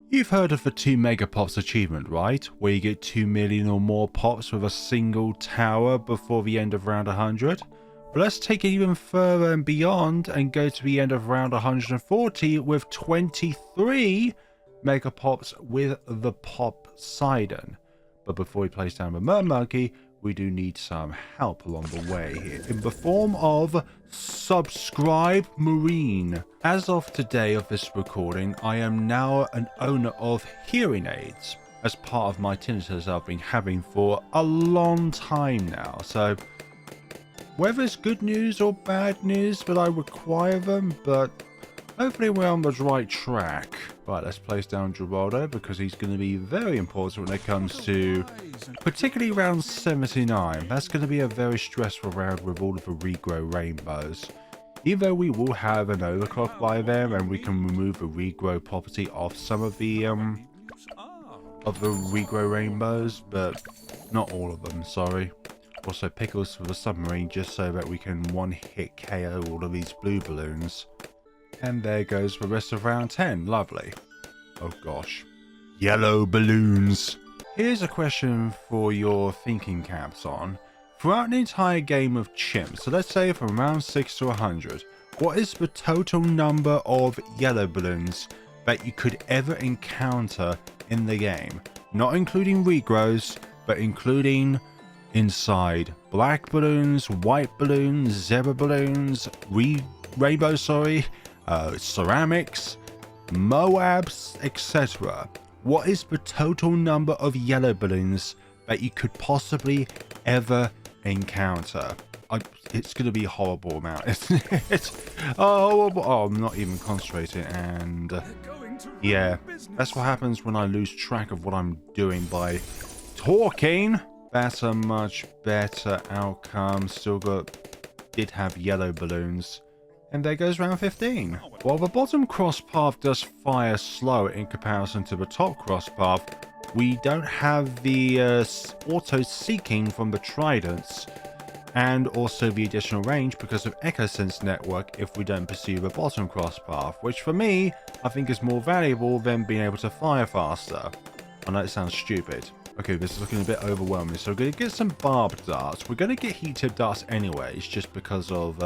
You've heard of the 2 Megapops achievement, right? Where you get 2 million or more pops with a single tower before the end of round 100? But let's take it even further and beyond and go to the end of round 140 with 23 Megapops with the Popseidon. But before we place down the Mermonkey, we do need some help along the way here in the form of Subscribe Marine. As of today of this recording, I am now an owner of hearing aids as part of my tinnitus I've been having for a long time now. So whether it's good news or bad news that I require them, but hopefully we're on the right track. Right, let's place down Geraldo because he's going to be very important when it comes to particularly round 79. That's going to be a very stressful round with all of the regrow rainbows. Even though we will have an overclock by then and we can remove the regrow property off some of the regrow rainbows, but not all of them, sorry. Also pickles for the submarine just so that we can one-hit KO all of these blue balloons. And there goes the rest of round 10. Lovely. Oh gosh. Yellow balloons. Here's a question for your thinking caps on. Throughout an entire game of chimps, so let's say from round 6 to 100, what is the total number of yellow balloons that you could ever encounter in the game? Not including regrows, but including inside black balloons, white balloons, zebra balloons, rainbow, ceramics, MOABs, etc. What is the total number of yellow balloons that you could possibly ever encounter? It's going to be a horrible amount, isn't it? Oh, I'm not even concentrating, and yeah, that's what happens when I lose track of what I'm doing by talking. That's a much better outcome. Did have yellow balloons. And there goes round 15. While the bottom cross path does fire slow in comparison to the top cross path, we don't have the auto-seeking from the tridents and also the additional range because of Echo Sense network if we don't pursue the bottom cross path, which for me, I think is more valuable than being able to fire faster. I know it sounds stupid. Okay, this is looking a bit overwhelming, so we're going to get some barbed darts. We're going to get heat-tip darts anyways, just because of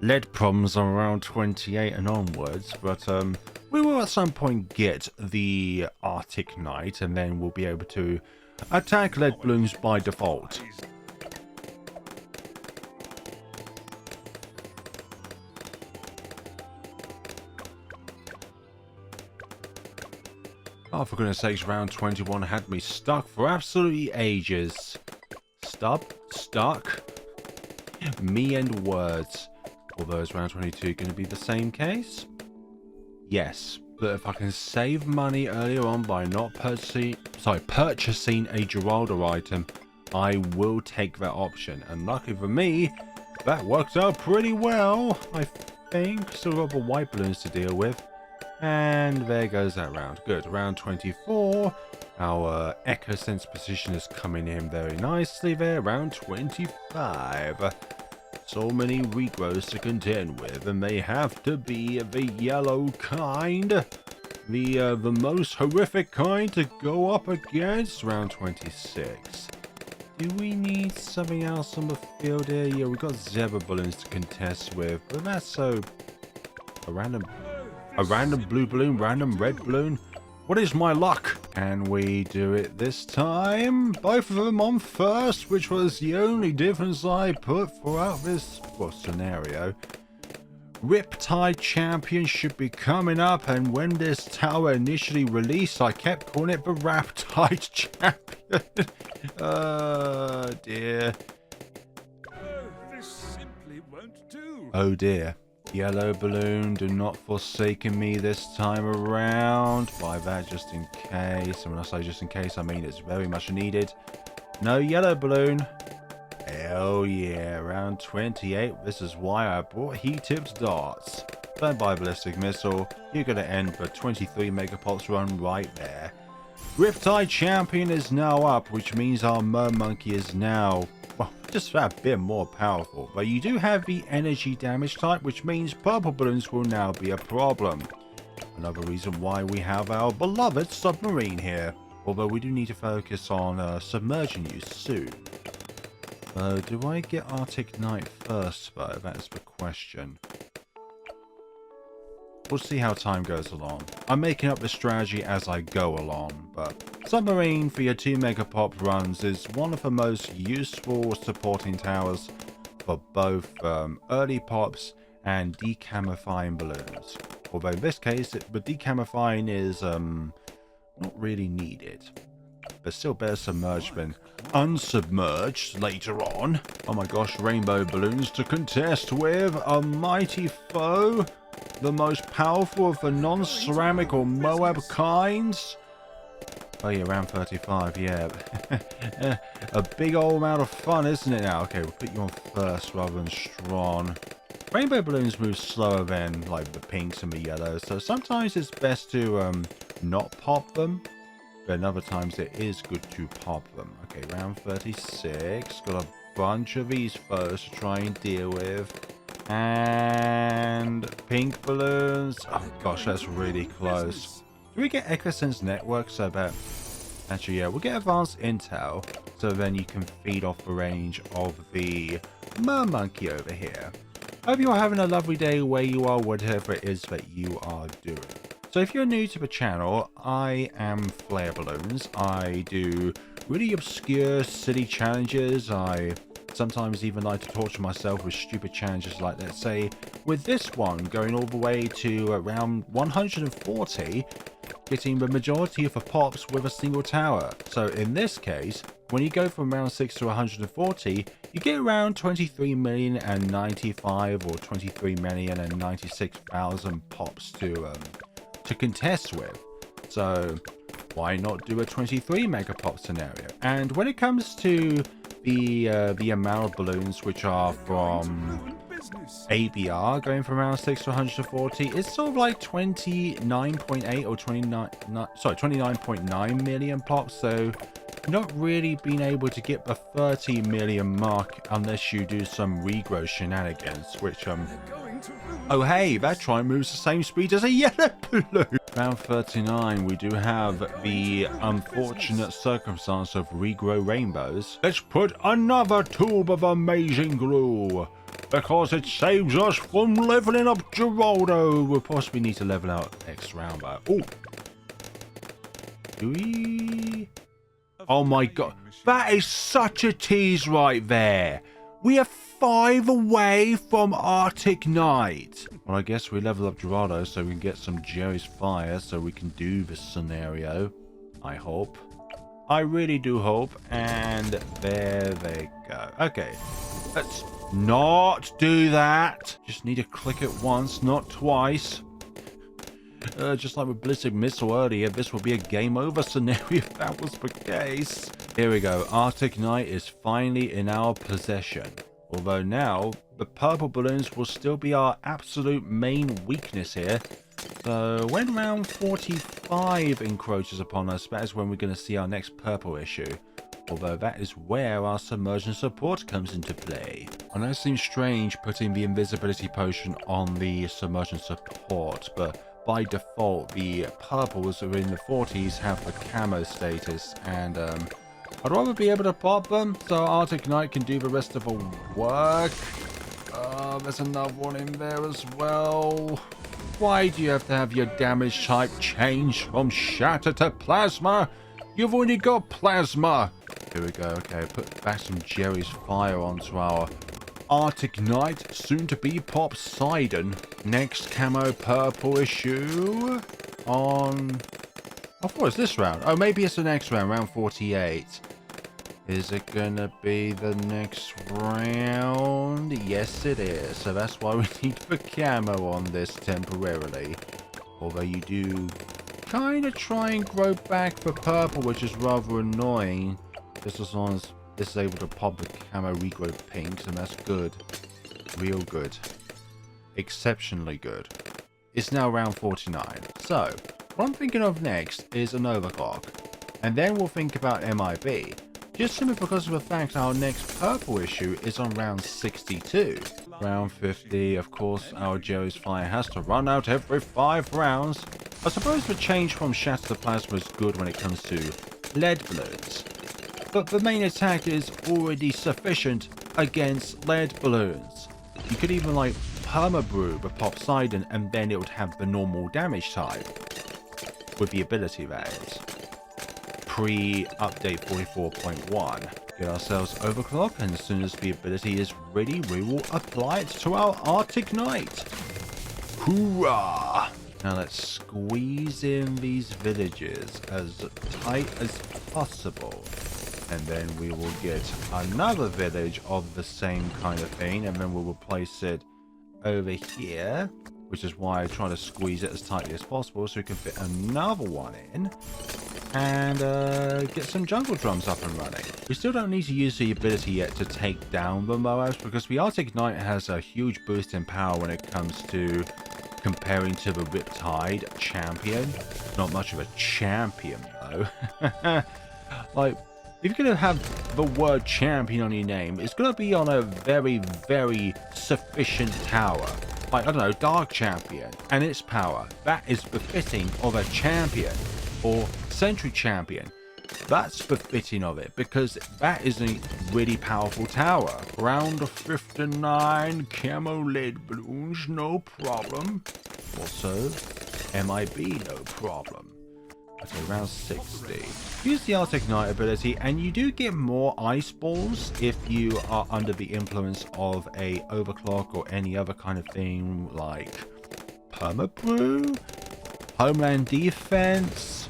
lead problems on around 28 and onwards, but we will at some point get the Arctic Knight, and then we'll be able to attack lead balloons by default. Oh, for goodness sakes, round 21 had me stuck for absolutely ages. Stuck? Me and words. Although is round 22 going to be the same case? Yes, but if I can save money earlier on by not purchasing a Geraldo item, I will take that option. And luckily for me, that worked out pretty well, I think. Still got the white balloons to deal with. And there goes that round. Good. Round 24. Our Echo Sense position is coming in very nicely there. Round 25. So many regrows to contend with, and they have to be the yellow kind. The most horrific kind to go up against. Round 26. Do we need something else on the field here? Yeah, we've got zebra balloons to contest with, but that's so... A random blue balloon, random red balloon. What is my luck? And we do it this time. Both of them on first, which was the only difference I put throughout this scenario. Riptide Champion should be coming up, and when this tower initially released, I kept calling it the Riptide Champion. Oh dear. This simply won't do. Oh dear. Yellow balloon, do not forsaken me this time around. Buy that just in case. And when I say just in case, I mean it's very much needed. No yellow balloon. Hell yeah, round 28. This is why I brought heat-tips darts. Don't buy ballistic missile. You're going to end the 23 Megapops run right there. Riptide Champion is now up, which means our Mermonkey is now... well, just a bit more powerful, but you do have the energy damage type, which means purple balloons will now be a problem. Another reason why we have our beloved submarine here. Although we do need to focus on submersion use soon. Do I get Arctic Night first though? That's the question. We'll see how time goes along. I'm making up the strategy as I go along, but submarine for your 2 Megapop runs is one of the most useful supporting towers for both early pops and decamifying balloons. Although in this case, the decamifying is not really needed. But still better submerged than unsubmerged later on. Oh my gosh, rainbow balloons to contest with a mighty foe. The most powerful of the non-ceramic or MOAB kinds. Oh yeah, round 35, yeah. A big old amount of fun, isn't it now? Okay, we'll put you on first rather than strong. Rainbow balloons move slower than like the pinks and the yellows, so sometimes it's best to not pop them. But in other times it is good to pop them. Okay, round 36. Got a bunch of these foes to try and deal with. And pink balloons. Oh gosh, that's really close. Do we get Equisense Network so that... Actually, yeah, we'll get advanced intel. So then you can feed off the range of the mermonkey over here. Hope you're having a lovely day where you are, whatever it is that you are doing. So if you're new to the channel, I am Flare Balloons. I do really obscure, silly challenges. I sometimes even like to torture myself with stupid challenges like, let's say, with this one, going all the way to around 140, getting the majority of the pops with a single tower. So in this case, when you go from round 6 to 140, you get around 23,095 or 23,096,000 pops to contest with. So why not do a 23 megapop scenario? And when it comes to the amount of balloons which are from ABR going from around 6 to 140, it's sort of like 29.8 or 29.9 million pops. So not really being able to get the 30 million mark unless you do some regrow shenanigans, which oh hey, that try moves the same speed as a yellow balloon. Round 39, we do have the unfortunate circumstance of regrow rainbows. Let's put another tube of amazing glue, because it saves us from leveling up Geraldo. We'll possibly need to level out next round, but... Oh! Do we... Oh my god, that is such a tease right there. We are 5 away from Arctic Night. Well, I guess we level up Geraldo so we can get some Jerry's Fire so we can do this scenario. I hope. I really do hope. And there they go. Okay, let's not do that. Just need to click it once, not twice. Just like with Blizzard Missile earlier, this will be a game over scenario if that was the case. Here we go. Arctic Night is finally in our possession. Although now, the purple balloons will still be our absolute main weakness here. So when round 45 encroaches upon us, that is when we're going to see our next purple issue. Although that is where our submersion support comes into play. I know it seems strange putting the invisibility potion on the submersion support, but by default, the purples are in the 40s have the camo status, and I'd rather be able to pop them so Arctic Night can do the rest of the work. There's another one in there as well. Why do you have to have your damage type change from shatter to plasma? You've already got plasma. Here we go. Okay, put back some Jerry's Fire onto our Arctic Night, soon to be Popseidon. Next camo purple issue on... I thought it was this round. Oh, maybe it's the next round, round 48. Is it gonna be the next round? Yes, it is. So that's why we need the camo on this temporarily. Although you do kind of try and grow back the purple, which is rather annoying. Just as long as this is able to pop the camo regrow pinks, and that's good. Real good. Exceptionally good. It's now round 49. So, what I'm thinking of next is an overclock. And then we'll think about MIB. Just simply because of the fact our next purple issue is on round 62. Round 50, of course, our Jerry's Fire has to run out every 5 rounds. I suppose the change from shatter to plasma is good when it comes to lead balloons, but the main attack is already sufficient against lead balloons. You could even like perma-brew the Popseidon and then it would have the normal damage type with the ability that is. Pre-update 44.1. Get ourselves overclock, and as soon as the ability is ready, we will apply it to our Arctic Knight. Hoorah! Now let's squeeze in these villages as tight as possible. And then we will get another village of the same kind of thing, and then we'll replace it over here, which is why I try to squeeze it as tightly as possible so we can fit another one in. And get some jungle drums up and running. We still don't need to use the ability yet to take down the MOABs because the Arctic Knight has a huge boost in power when it comes to comparing to the Riptide champion. Not much of a champion though. Like, if you're going to have the word champion on your name, it's going to be on a very, very sufficient tower. Like, I don't know, Dark Champion and its power. That is befitting of a champion. Or Sentry Champion. That's befitting of it because that is a really powerful tower. Round 59 camo lead balloons, no problem. Also, MIB, no problem. Okay, round 60. Use the Arctic Knight ability and you do get more ice balls if you are under the influence of a overclock or any other kind of thing like perma-brew, homeland defense.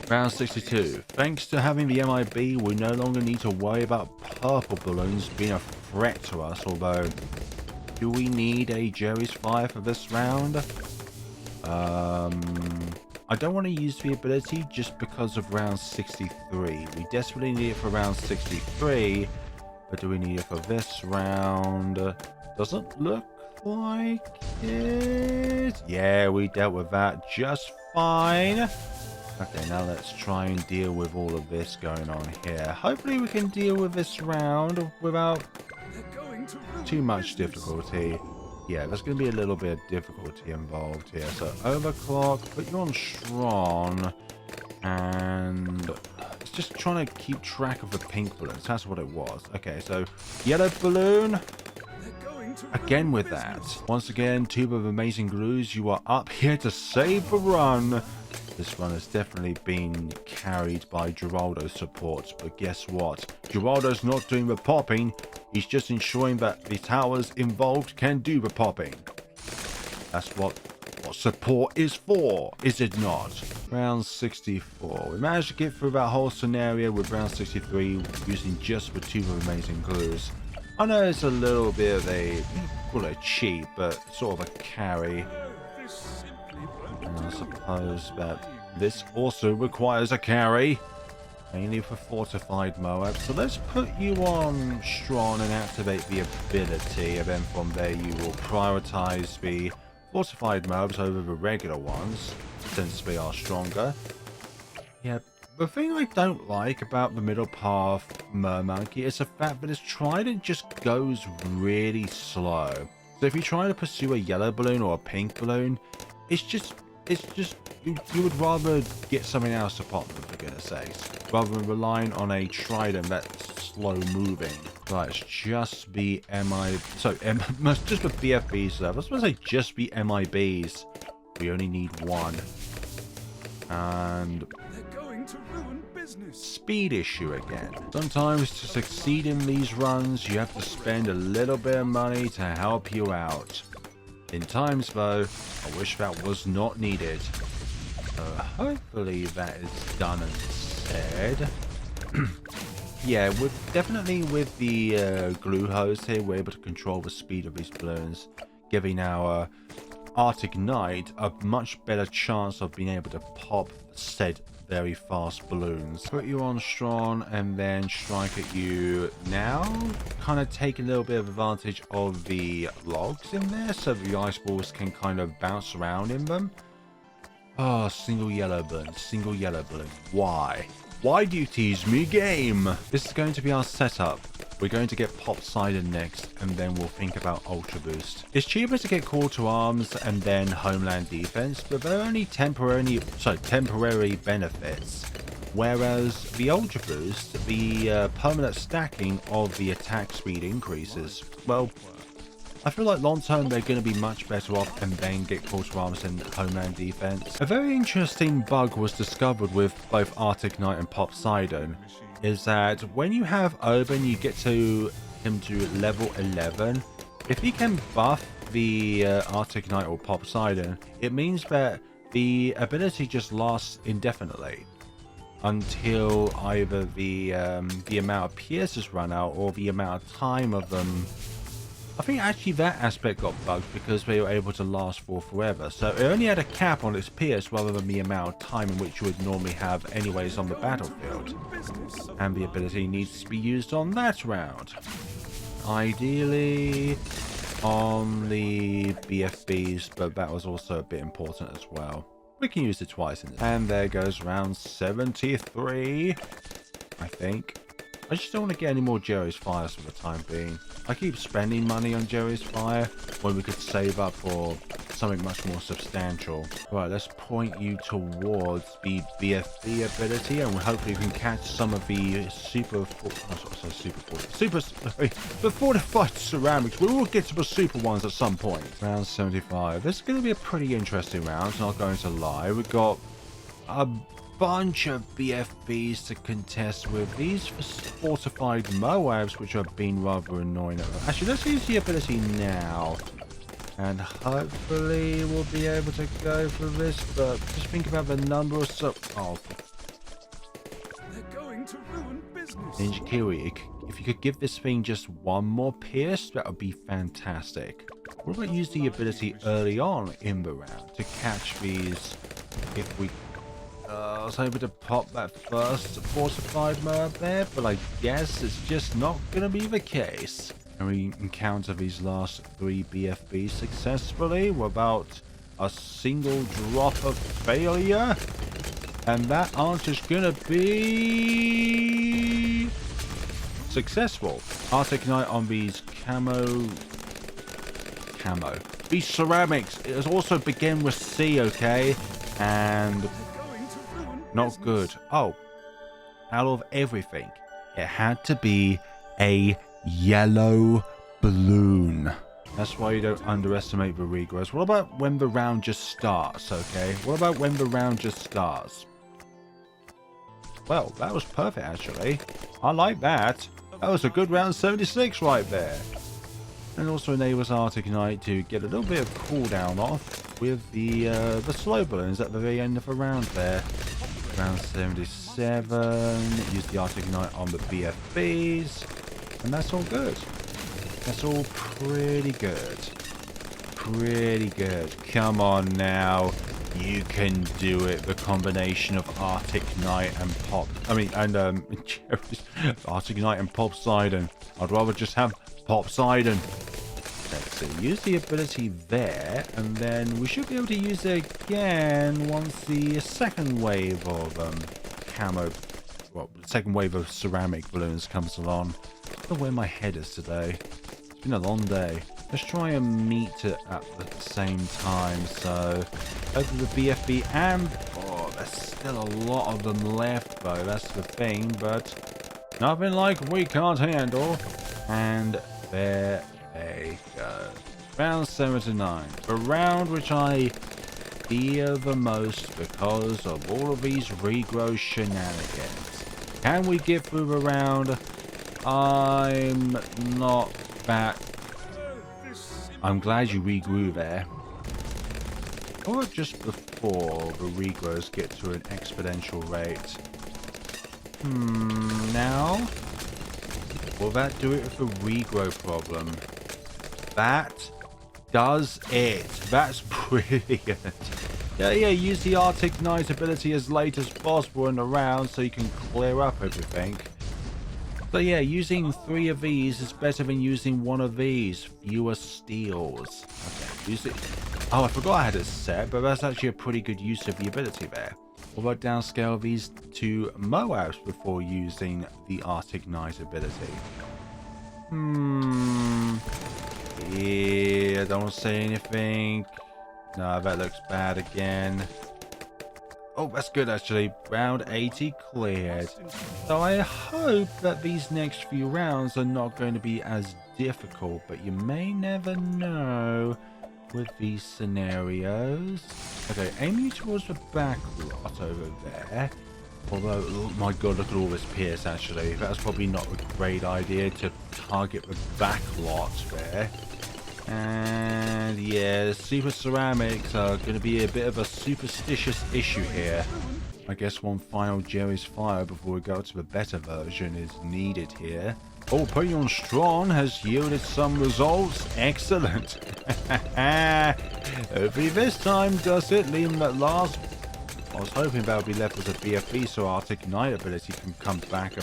Round 62. Thanks to having the MIB, we no longer need to worry about purple balloons being a threat to us, although, do we need a Jerry's Fire for this round? I don't want to use the ability just because of round 63. We desperately need it for round 63, but do we need it for this round? Doesn't look like it. Yeah, we dealt with that just fine. Okay, now let's try and deal with all of this going on here. Hopefully we can deal with this round without too much difficulty. Yeah, there's going to be a little bit of difficulty involved here. So overclock, put you on strong, and it's just trying to keep track of the pink balloons. That's what it was. Okay, so yellow balloon. Again with that. Once again, Tube of Amazing Glues, you are up here to save the run. This run has definitely been carried by Geraldo's support, but guess what? Geraldo's not doing the popping, he's just ensuring that the towers involved can do the popping. That's what support is for, is it not? Round 64. We managed to get through that whole scenario with round 63 using just the Tube of Amazing Glues. I know it's a little bit of a, call it a cheat, but sort of a carry. And I suppose that this also requires a carry, mainly for fortified MOABs. So let's put you on strong and activate the ability, and then from there you will prioritize the fortified MOABs over the regular ones, since they are stronger. Yeah, the thing I don't like about the middle path Mermonkey is the fact that its trident just goes really slow. So if you try to pursue a yellow balloon or a pink balloon, it's just you would rather get something else to pop them, for goodness sakes, rather than relying on a trident that's slow moving. Right, it's just the just the BFBs left. I was supposed to say just the MIBs. We only need one. And They're going to ruin business. Speed issue again. Sometimes to succeed in these runs, you have to spend a little bit of money to help you out. In times though, I wish that was not needed. Hopefully that is done and said. Yeah, definitely with the glue hose here, we're able to control the speed of these balloons, giving our Arctic Knight a much better chance of being able to pop said very fast balloons. Put you on strong and then strike at you now. Kind of take a little bit of advantage of the logs in there so the ice balls can kind of bounce around in them. Oh, single yellow balloon, single yellow balloon. Why? Why do you tease me, game? This is going to be our setup We're going to get Popseidon next, and then we'll think about Ultra Boost. It's cheaper to get Call to Arms and then Homeland Defense, but they're only temporary benefits. Whereas the Ultra Boost, the permanent stacking of the attack speed increases. Well, I feel like long term they're going to be much better off and then get Call to Arms and Homeland Defense. A very interesting bug was discovered with both Arctic Knight and Popseidon, is that when you have Oban, you get to him to level 11. If he can buff the Arctic Knight or Popseidon, it means that the ability just lasts indefinitely until either the amount of pierces run out or the amount of time of them. I think actually that aspect got bugged because they were able to last for forever. So it only had a cap on its pierce rather than the amount of time in which you would normally have anyways on the battlefield. And the ability needs to be used on that round. Ideally on the BFBs, but that was also a bit important as well. We can use it twice. And there goes round 73, I think. I just don't want to get any more Jerry's Fires for the time being. I keep spending money on Jerry's Fire when we could save up for something much more substantial. Right, let's point you towards the BFB ability, and hopefully we can catch some of the the fortified ceramics. We will get to the super ones at some point. Round 75. This is going to be a pretty interesting round, not going to lie. We've got a bunch of BFBs to contest with. These fortified MOABs, which have been rather annoying. Actually, let's use the ability now, and hopefully we'll be able to go for this. But just think about the number of They're going to ruin business. Ninja Kiwi, if you could give this thing just one more pierce, that would be fantastic. What about use the ability early on in the round to catch these if we I was hoping to pop that first fortified MOAB there, but I guess it's just not going to be the case. And we encounter these last 3 BFBs successfully without a single drop of failure. And that answer's going to be successful. Arctic Knight on these camo. These ceramics. It also begin with C, okay? And not good. Oh, out of everything, it had to be a yellow balloon. That's why you don't underestimate the regrowers. What about when the round just starts, okay? What about when the round just starts? Well, that was perfect, actually. I like that. That was a good round 76 right there. And also enables Arctic Knight to get a little bit of cooldown off with the slow balloons at the very end of the round there. Round 77, use the Arctic Knight on the BFBs, and that's all good. That's all pretty good. Pretty good. Come on now. You can do it. The combination of Arctic Knight and Arctic Knight and Popseidon. I'd rather just have Popseidon. Let's see, use the ability there, and then we should be able to use it again once the second wave of second wave of ceramic balloons comes along. I don't know where my head is today. It's been a long day. Let's try and meet it at the same time. So, over the BFB, and there's still a lot of them left though. That's the thing, but nothing like we can't handle. And there they go. Round 79. The round which I fear the most because of all of these regrow shenanigans. Can we get through the round? I'm not that. I'm glad you regrew there. Or just before the regrows get to an exponential rate. Now? Will that do it with the regrow problem? That does it. That's brilliant. Yeah, use the Arctic Knight ability as late as possible in the round so you can clear up everything. But yeah, using 3 of these is better than using 1 of these. Fewer steals. Okay, use it. Oh, I forgot I had it set, but that's actually a pretty good use of the ability there. What about downscale these to MOABs before using the Arctic Knight ability? Yeah, don't say anything. No, that looks bad again. Oh, that's good actually. Round 80 cleared. So I hope that these next few rounds are not going to be as difficult, but you may never know with these scenarios. Okay, aiming towards the back lot over there. Although, oh my god, look at all this pierce actually. That's probably not a great idea to target the back lot there. And yeah, super ceramics are going to be a bit of a superstitious issue here. I guess one final Jerry's fire before we go to the better version is needed here. Oh, putting on strong has yielded some results. Excellent. Hopefully this time does it, leaving that last. I was hoping that would be left as a BFB so our ignite ability can come back a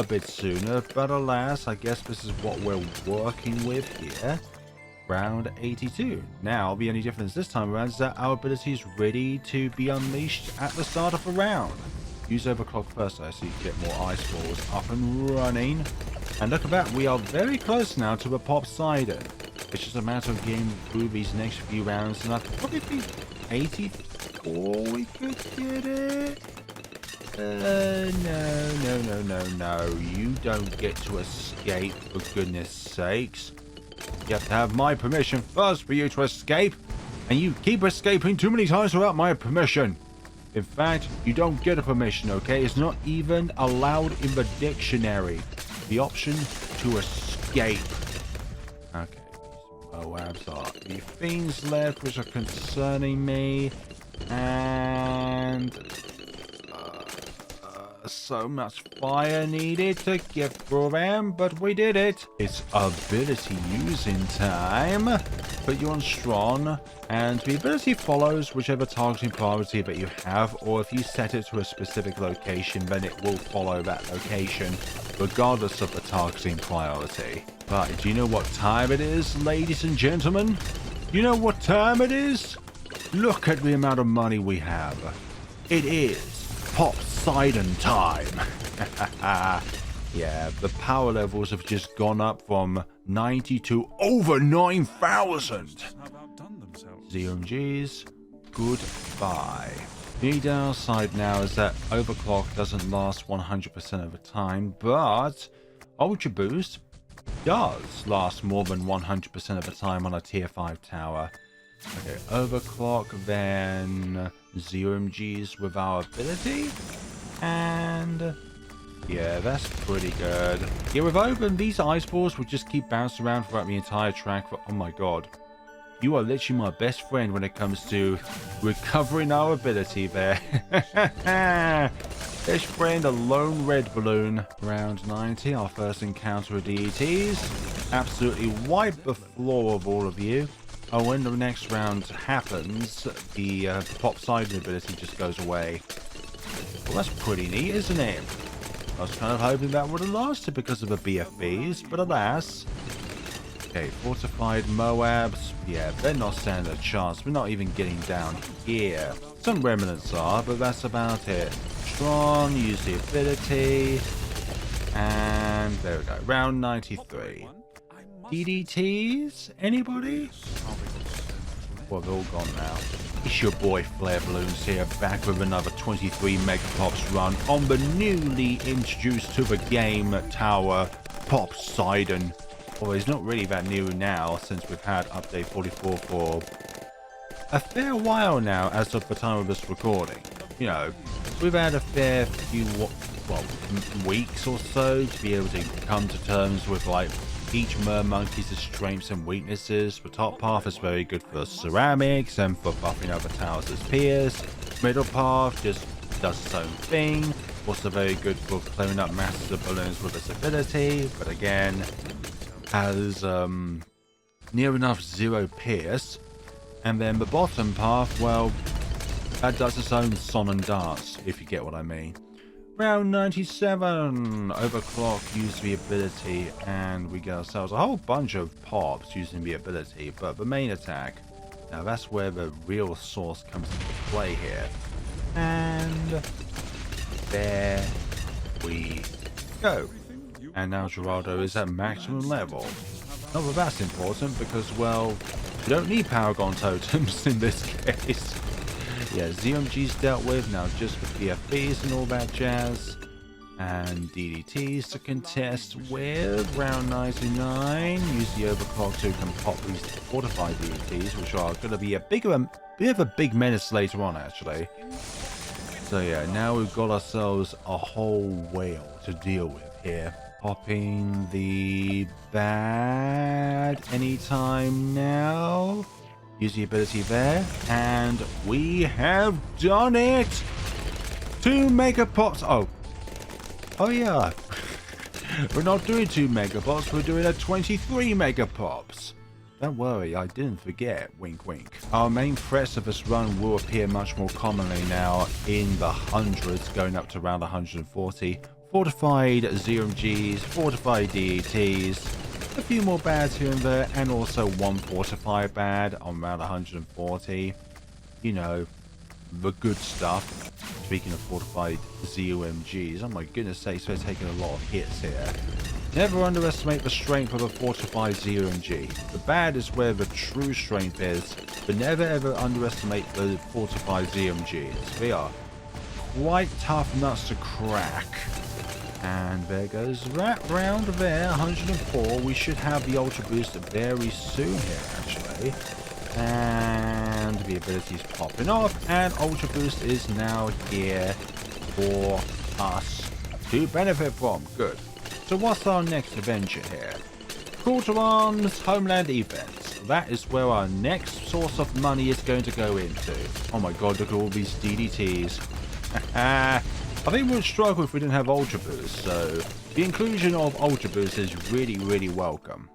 bit sooner, but alas, I guess this is what we're working with here. Round 82. Now, the only difference this time around is that our ability is ready to be unleashed at the start of the round. Use overclock first though, so you can get more ice balls up and running. And look at that, we are very close now to the Popseidon. It's just a matter of getting through these next few rounds, and I probably think 84 we could get it. No. You don't get to escape, for goodness sakes. You have to have my permission first for you to escape. And you keep escaping too many times without my permission. In fact, you don't get a permission, okay? It's not even allowed in the dictionary. The option to escape. Okay. MOABs are the things left which are concerning me. And so much fire needed to get through them, but we did it. It's ability using time. Put you on strong, and the ability follows whichever targeting priority that you have, or if you set it to a specific location, then it will follow that location, regardless of the targeting priority. But do you know what time it is, ladies and gentlemen? You know what time it is? Look at the amount of money we have. It is Popseidon time. Yeah, the power levels have just gone up from 90 to over 9,000. ZOMGs, goodbye. The downside now is that overclock doesn't last 100% of the time, but Ultra Boost does last more than 100% of the time on a tier 5 tower. Okay, overclock, then ZOMGs with our ability, and yeah, that's pretty good. Yeah, with open, these ice balls will just keep bouncing around throughout the entire track. Oh my god, you are literally my best friend when it comes to recovering our ability there. Best friend, a lone red balloon. Round 90, our first encounter with DDTs. Absolutely wipe the floor of all of you. Oh, when the next round happens, the Popseidon ability just goes away. Well, that's pretty neat, isn't it? I was kind of hoping that would have lasted because of the BFBs, but alas. Okay, Fortified MOABs. Yeah, they're not standing a chance. We're not even getting down here. Some remnants are, but that's about it. Strong, use the ability. And there we go. Round 93. DDTs? Anybody? Well, they're all gone now. It's your boy Flare Balloons here, back with another 23 Megapops run on the newly introduced to the game tower, Popseidon. Well, it's not really that new now, since we've had update 44 for a fair while now, as of the time of this recording. You know, we've had a fair few, weeks or so to be able to come to terms with, like, each Mermonkey's strengths and weaknesses. The top path is very good for ceramics and for buffing other towers as peers. Middle path just does its own thing. Also very good for clearing up masses of balloons with its ability, but again, has near enough 0 pierce. And then the bottom path, well, that does its own song and dance, if you get what I mean. Round 97, overclock, use the ability, and we get ourselves a whole bunch of pops using the ability, but the main attack, now that's where the real source comes into play here. And there we go. And now Geraldo is at maximum level. Not that that's important because, well, you don't need Paragon totems in this case. Yeah, ZOMG's dealt with, now just the PFBs and all that jazz. And DDTs to contest with. Round 99. Use the overclock so you can pop these fortified DDTs, which are going to be a bit of a big menace later on, actually. So yeah, now we've got ourselves a whole whale to deal with here. Popping the bad anytime now. Use the ability there. And we have done it! 2 Megapops. Oh yeah. We're not doing 2 Megapops, we're doing a 23 Megapops. Don't worry, I didn't forget. Wink wink. Our main threats of this run will appear much more commonly now in the hundreds, going up to around 140. Fortified ZOMGs, Fortified DDTs, a few more bads here and there, and also 1 Fortified bad on around 140. You know, the good stuff. Speaking of Fortified ZOMGs, oh my goodness sakes, they're taking a lot of hits here. Never underestimate the strength of a Fortified ZOMG. The bad is where the true strength is, but never ever underestimate the Fortified ZOMGs. They are quite tough nuts to crack. And there goes that round there, 104. We should have the Ultra Boost very soon here, actually. And the ability is popping off, and Ultra Boost is now here for us to benefit from. Good. So what's our next adventure here? Call to Arms, Homeland Defense. That is where our next source of money is going to go into. Oh my god, look at all these DDTs. I think we'd struggle if we didn't have Ultra Boost, so the inclusion of Ultra Boost is really welcome.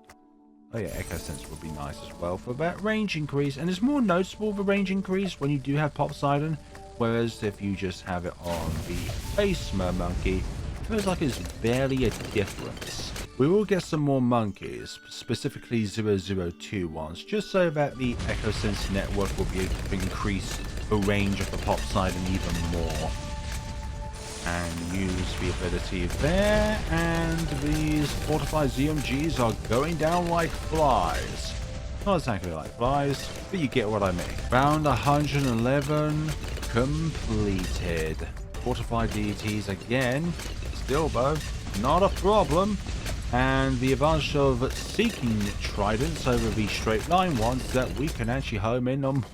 Oh yeah, Echo Sense would be nice as well for that range increase, and it's more noticeable the range increase when you do have Popseidon, whereas if you just have it on the base monkey, it feels like it's barely a difference. We will get some more monkeys, specifically 002 ones, just so that the Echo Sense network will be able to increase the range of the Popseidon even more. And use the ability there, and these Fortified ZOMGs are going down like flies. Not exactly like flies, but you get what I mean. Round 111 completed. Fortified DDTs again, still though, not a problem. And the advantage of seeking tridents over the straight line ones that we can actually home in on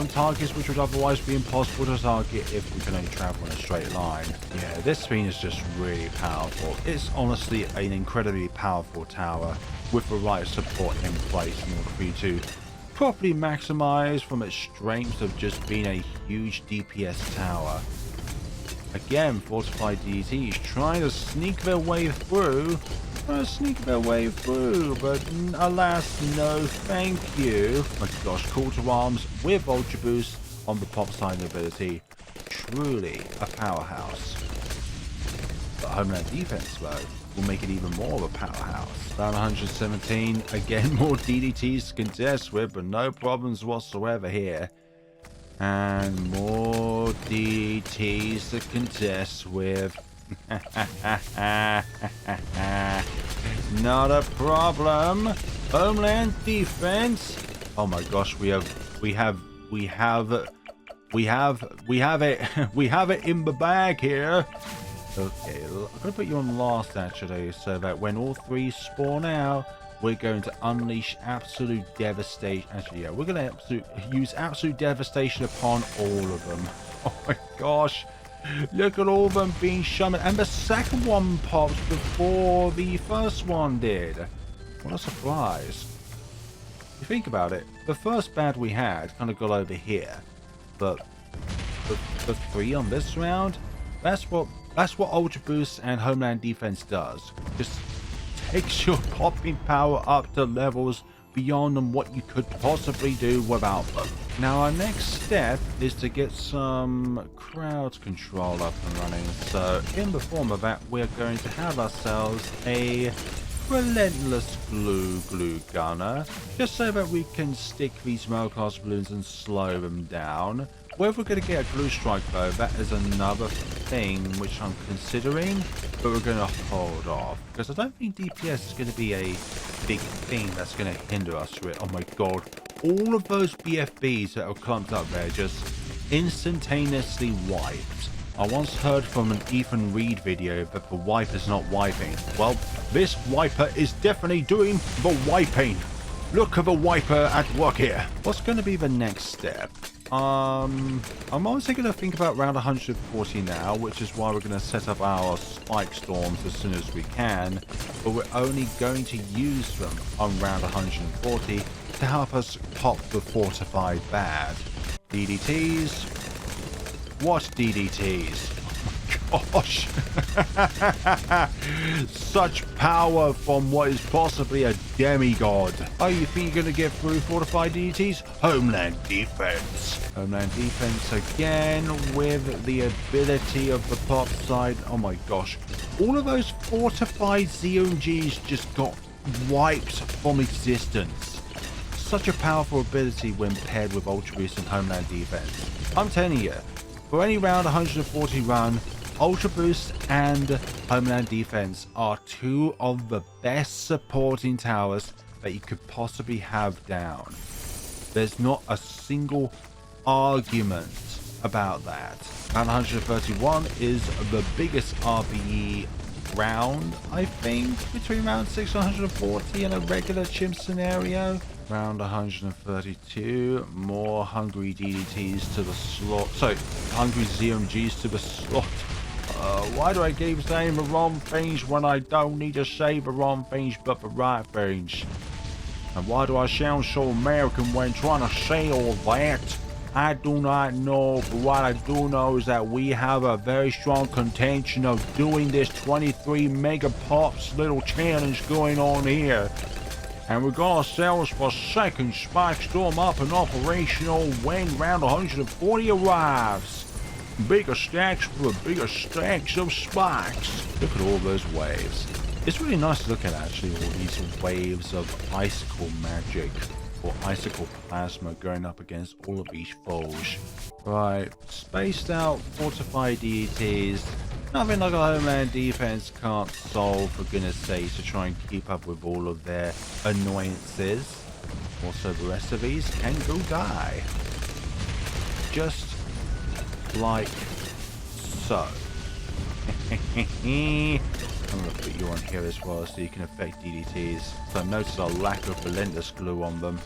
targets which would otherwise be impossible to target if we can only travel in a straight line. Yeah, this thing is just really powerful. It's honestly an incredibly powerful tower with the right support in place in order for you to properly maximize from its strengths of just being a huge DPS tower. Again, Fortified DDTs trying to sneak their way through. But alas, no thank you. Oh my gosh, Call to Arms with Ultra Boost on the Popseidon ability. Truly a powerhouse. But Homeland Defense, though, will make it even more of a powerhouse. Down 117, again, more DDTs to contest with, but no problems whatsoever here. And more DDTs to contest with. Not a problem. Homeland Defense. Oh my gosh, we have it. We have it in the bag here. Okay, I'm gonna put you on last actually, so that when all 3 spawn out, we're going to unleash absolute devastation. Actually, yeah, we're going to use absolute devastation upon all of them. Oh my gosh. Look at all of them being summoned. And the second one pops before the first one did. What a surprise. If you think about it, the first bad we had kind of got over here. But the 3 on this round, that's what Ultra Boost and Homeland Defense does. Just takes your popping power up to levels beyond what you could possibly do without them. Now our next step is to get some crowd control up and running. So in the form of that, we're going to have ourselves a relentless glue gunner, just so that we can stick these Megapops balloons and slow them down. Whether we're going to get a blue strike though, that is another thing which I'm considering, but we're going to hold off because I don't think DPS is going to be a big thing that's going to hinder us to it. Oh my god, all of those BFBs that are clumped up there just instantaneously wiped. I once heard from an Ethan Reed video that the wiper's not wiping. Well, this wiper is definitely doing the wiping. Look at the wiper at work here. What's going to be the next step? I'm honestly going to think about round 140 now, which is why we're going to set up our spike storms as soon as we can, but we're only going to use them on round 140 to help us pop the Fortified BAD. DDTs. What DDTs? Oh my gosh. Such power from what is possibly a demigod. Oh, you think you're going to get through Fortified DDTs? Homeland Defense. Homeland Defense again with the ability of the Popseidon. Oh my gosh. All of those Fortified ZOMGs just got wiped from existence. Such a powerful ability when paired with Ultra Boost and Homeland Defense. I'm telling you, for any round 140 run, Ultra Boost and Homeland Defense are two of the best supporting towers that you could possibly have down. There's not a single argument about that. Round 131 is the biggest RBE round, I think, between round 6 and 140 in a regular chimp scenario. Round 132, more hungry DDTs to the slot. So, hungry ZOMGs to the slot. Why do I keep saying the wrong things when I don't need to say the wrong things but the right things? And why do I sound so American when trying to say all that? I do not know, but what I do know is that we have a very strong contention of doing this 23 Megapops little challenge going on here. And we got ourselves for second spike storm up and operational when round 140 arrives. Bigger stacks for bigger stacks of spikes. Look at all those waves. It's really nice to look at actually all these waves of icicle magic or icicle plasma going up against all of these foes. Right, spaced out Fortified DDTs. Nothing like a Homeland Defense can't solve, for goodness sake, to try and keep up with all of their annoyances. Also, the rest of these can go die. Just like so. I'm going to put you on here as well so you can affect DDTs. So notice a lack of relentless glue on them.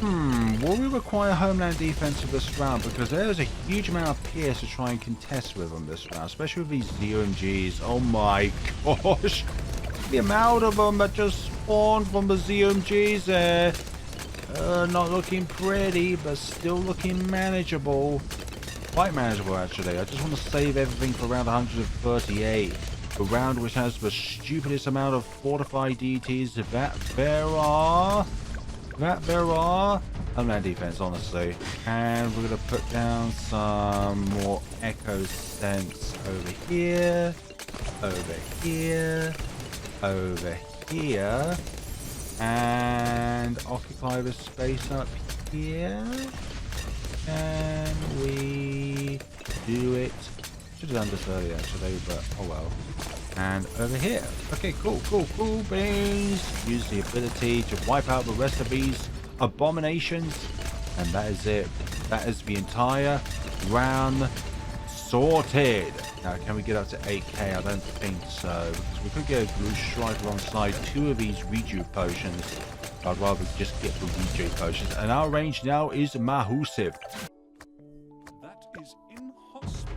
Will we require Homeland Defense for this round? Because there's a huge amount of PS to try and contest with on this round, especially with these ZOMGs. Oh my gosh. The amount of them that just spawned from the ZOMGs there. Not looking pretty, but still looking manageable. Quite manageable, actually. I just want to save everything for round 138. The round which has the stupidest amount of Fortified DDTs that there are. Homeland Defense, honestly. And we're going to put down some more Echo Sense over here. Over here. Over here. And occupy the space up here. Can we do it? Should have done this earlier actually, but oh well. And over here. Okay, cool beans. Use the ability to wipe out the rest of these abominations. And that is it. That is the entire round sorted. Now, can we get up to 8k? I don't think so. Because we could get a blue strike alongside two of these reju potions. I'd rather just get the reju potions. And our range now is massive. That is inhospitable.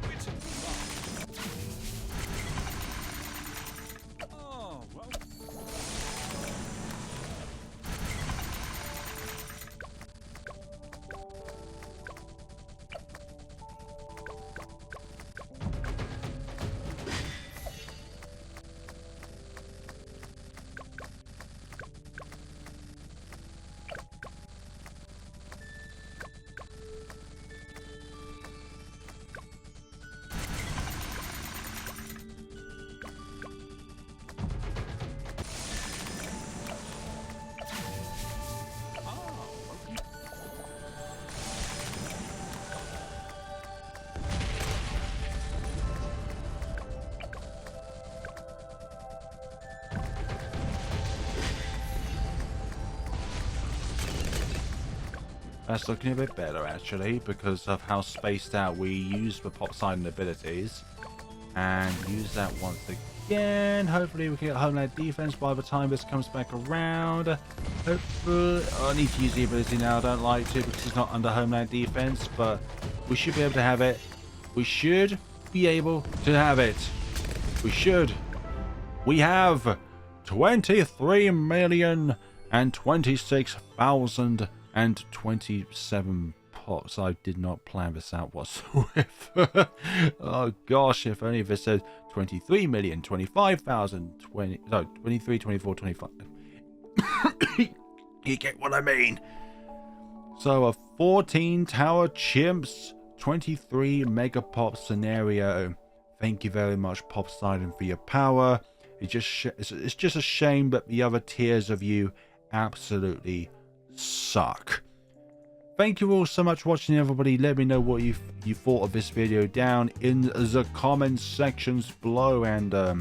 Oh, well. That's looking a bit better, actually, because of how spaced out we use the Popseidon abilities. And use that once again. Hopefully we can get Homeland Defense by the time this comes back around. Hopefully... Oh, I need to use the ability now. I don't like to because it's not under Homeland Defense, but we should be able to have it. We should be able to have it. We should. We have 23,026,027 pops. I did not plan this out whatsoever. Oh gosh, if only this said 23,025,020. No, 23, 24, 25. You get what I mean. So a 14 tower chimps, 23 Megapops scenario. Thank you very much, Popseidon, for your power. It's just a shame that the other tiers of you absolutely suck. Thank you all so much for watching, everybody. Let me know what you thought of this video down in the comments sections below, and let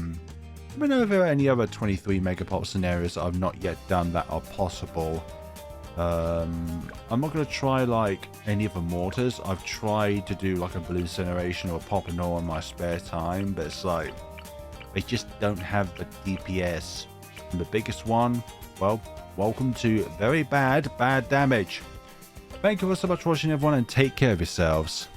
me know if there are any other 23 Megapop scenarios that I've not yet done that are possible. I'm not going to try like any of the mortars. I've tried to do like a blue incineration or pop and all in my spare time, but it's like they just don't have the DPS. And the biggest one, well, welcome to very bad damage. Thank you all so much for watching, everyone, and take care of yourselves.